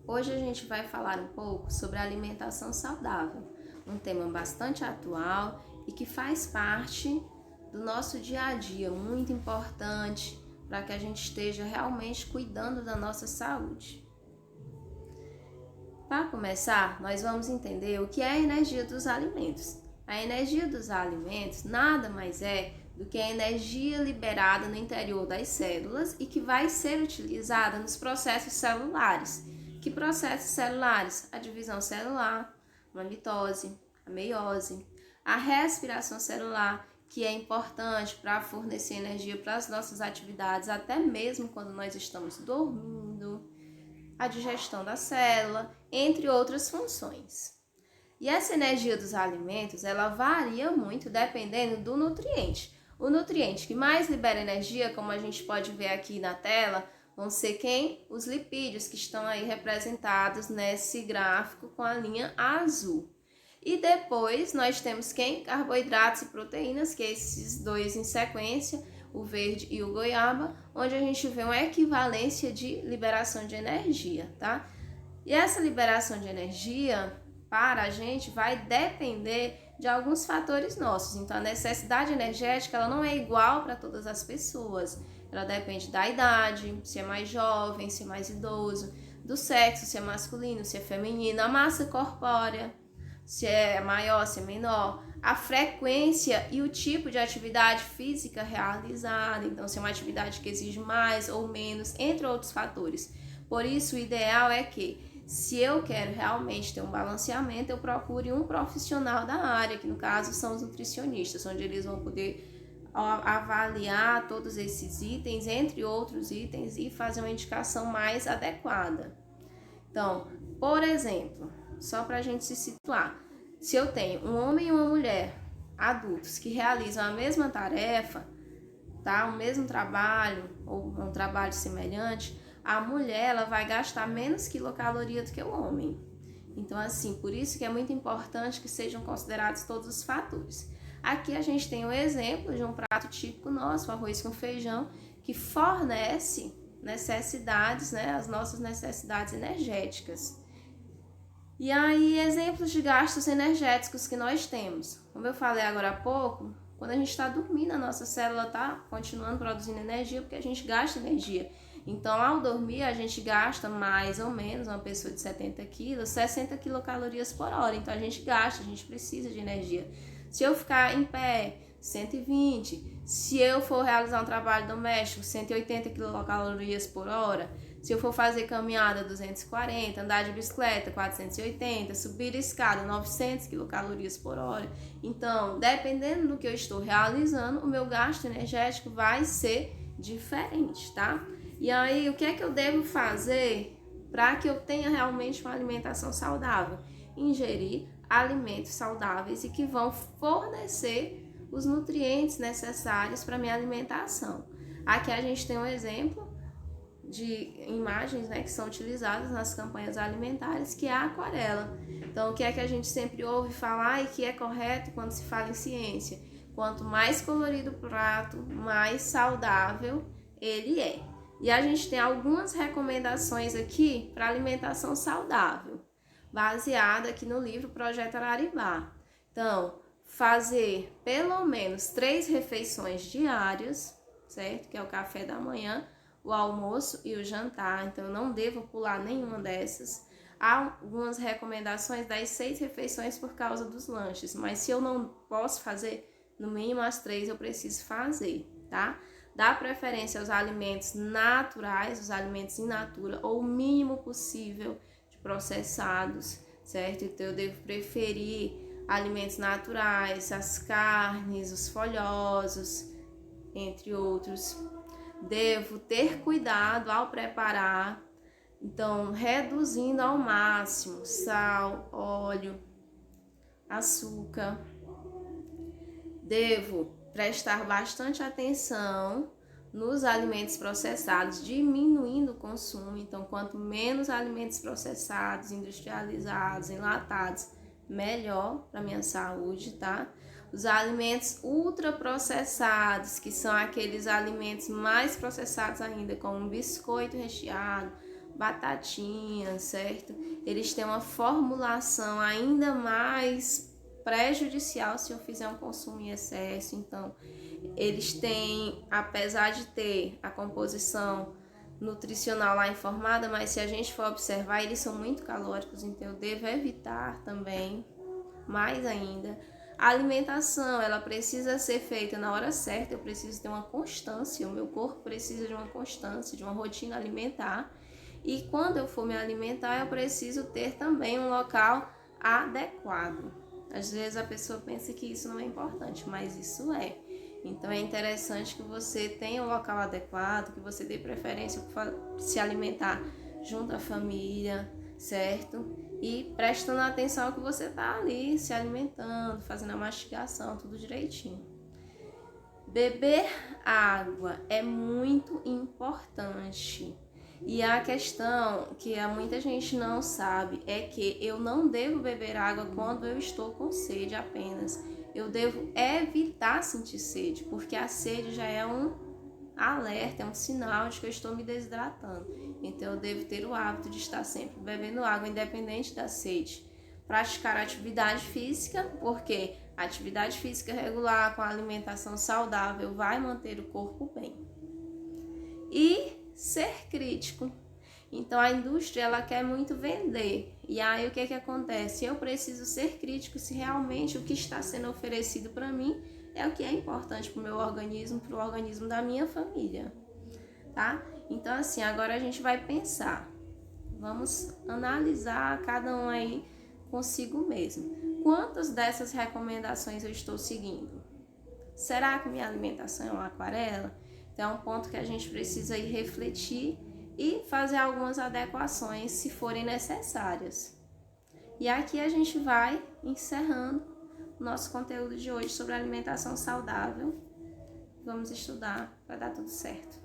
Hoje a gente vai falar um pouco sobre a alimentação saudável, um tema bastante atual e que faz parte do nosso dia a dia, muito importante para que a gente esteja realmente cuidando da nossa saúde. Para começar, nós vamos entender o que é a energia dos alimentos. A energia dos alimentos nada mais é do que a energia liberada no interior das células e que vai ser utilizada nos processos celulares. Que processos celulares? A divisão celular, a mitose, a meiose, a respiração celular, que é importante para fornecer energia para as nossas atividades, até mesmo quando nós estamos dormindo, a digestão da célula, entre outras funções. E essa energia dos alimentos, ela varia muito dependendo do nutriente. O nutriente que mais libera energia, como a gente pode ver aqui na tela, vão ser quem? Os lipídios, que estão aí representados nesse gráfico com a linha azul. E depois nós temos quem? Carboidratos e proteínas, que é esses dois em sequência, o verde e o goiaba, onde a gente vê uma equivalência de liberação de energia, tá? E essa liberação de energia para a gente vai depender de alguns fatores nossos. Então, a necessidade energética ela não é igual para todas as pessoas. Ela depende da idade, se é mais jovem, se é mais idoso, do sexo, se é masculino, se é feminino, a massa corpórea, se é maior, se é menor, a frequência e o tipo de atividade física realizada. Então, se é uma atividade que exige mais ou menos, entre outros fatores. Por isso, o ideal é que, se eu quero realmente ter um balanceamento, eu procure um profissional da área, que no caso são os nutricionistas, onde eles vão poder avaliar todos esses itens, entre outros itens, e fazer uma indicação mais adequada. Então, por exemplo, só para a gente se situar, se eu tenho um homem e uma mulher adultos que realizam a mesma tarefa, tá? O mesmo trabalho ou um trabalho semelhante, a mulher ela vai gastar menos quilocaloria do que o homem. Então, assim, por isso que é muito importante que sejam considerados todos os fatores. Aqui a gente tem um exemplo de um prato típico nosso, arroz com feijão, que fornece necessidades, né, as nossas necessidades energéticas. E aí, exemplos de gastos energéticos que nós temos. Como eu falei agora há pouco, quando a gente está dormindo, a nossa célula está continuando produzindo energia porque a gente gasta energia. Então, ao dormir, a gente gasta mais ou menos, uma pessoa de 70 quilos, 60 quilocalorias por hora. Então, a gente gasta, a gente precisa de energia. Se eu ficar em pé, 120. Se eu for realizar um trabalho doméstico, 180 quilocalorias por hora. Se eu for fazer caminhada, 240, andar de bicicleta, 480, subir a escada, 900 quilocalorias por hora. Então, dependendo do que eu estou realizando, o meu gasto energético vai ser diferente, tá? E aí, o que é que eu devo fazer para que eu tenha realmente uma alimentação saudável? Ingerir alimentos saudáveis e que vão fornecer os nutrientes necessários para minha alimentação. Aqui a gente tem um exemplo de imagens, né, que são utilizadas nas campanhas alimentares, que é a aquarela. Então, o que é que a gente sempre ouve falar e que é correto quando se fala em ciência? Quanto mais colorido o prato, mais saudável ele é. E a gente tem algumas recomendações aqui para alimentação saudável, baseada aqui no livro Projeto Araribá. Então, fazer pelo menos 3 refeições diárias, certo? Que é o café da manhã, o almoço e o jantar. Então, eu não devo pular nenhuma dessas. Há algumas recomendações das 6 refeições por causa dos lanches, mas se eu não posso fazer, no mínimo as 3 eu preciso fazer, tá? Dá preferência aos alimentos naturais, os alimentos in natura, ou o mínimo possível de processados, certo? Então, eu devo preferir alimentos naturais, as carnes, os folhosos, entre outros. Devo ter cuidado ao preparar, então reduzindo ao máximo sal, óleo, açúcar. Devo prestar bastante atenção nos alimentos processados, diminuindo o consumo. Então, quanto menos alimentos processados, industrializados, enlatados, melhor para minha saúde, tá? Os alimentos ultraprocessados, que são aqueles alimentos mais processados ainda, como um biscoito recheado, batatinha, certo? Eles têm uma formulação ainda mais prejudicial se eu fizer um consumo em excesso. Então, eles têm, apesar de ter a composição nutricional lá informada, mas se a gente for observar, eles são muito calóricos, então eu devo evitar também, mais ainda. A alimentação, ela precisa ser feita na hora certa, eu preciso ter uma constância, o meu corpo precisa de uma constância, de uma rotina alimentar. E quando eu for me alimentar, eu preciso ter também um local adequado. Às vezes a pessoa pensa que isso não é importante, mas isso é. Então é interessante que você tenha um local adequado, que você dê preferência para se alimentar junto à família, certo? E prestando atenção ao que você está ali se alimentando, fazendo a mastigação, tudo direitinho. Beber água é muito importante. E a questão que muita gente não sabe é que eu não devo beber água quando eu estou com sede apenas. Eu devo evitar sentir sede, porque a sede já é um alerta, é um sinal de que eu estou me desidratando. Então eu devo ter o hábito de estar sempre bebendo água, independente da sede. Praticar atividade física, porque a atividade física regular com a alimentação saudável vai manter o corpo bem. E ser crítico. Então a indústria ela quer muito vender. E aí o que acontece? Eu preciso ser crítico se realmente o que está sendo oferecido para mim é o que é importante para o meu organismo, para o organismo da minha família, tá? Então assim, agora a gente vai pensar. Vamos analisar cada um aí consigo mesmo. Quantas dessas recomendações eu estou seguindo? Será que minha alimentação é uma aquarela? Então é um ponto que a gente precisa ir refletir e fazer algumas adequações se forem necessárias. E aqui a gente vai encerrando o nosso conteúdo de hoje sobre alimentação saudável. Vamos estudar para dar tudo certo.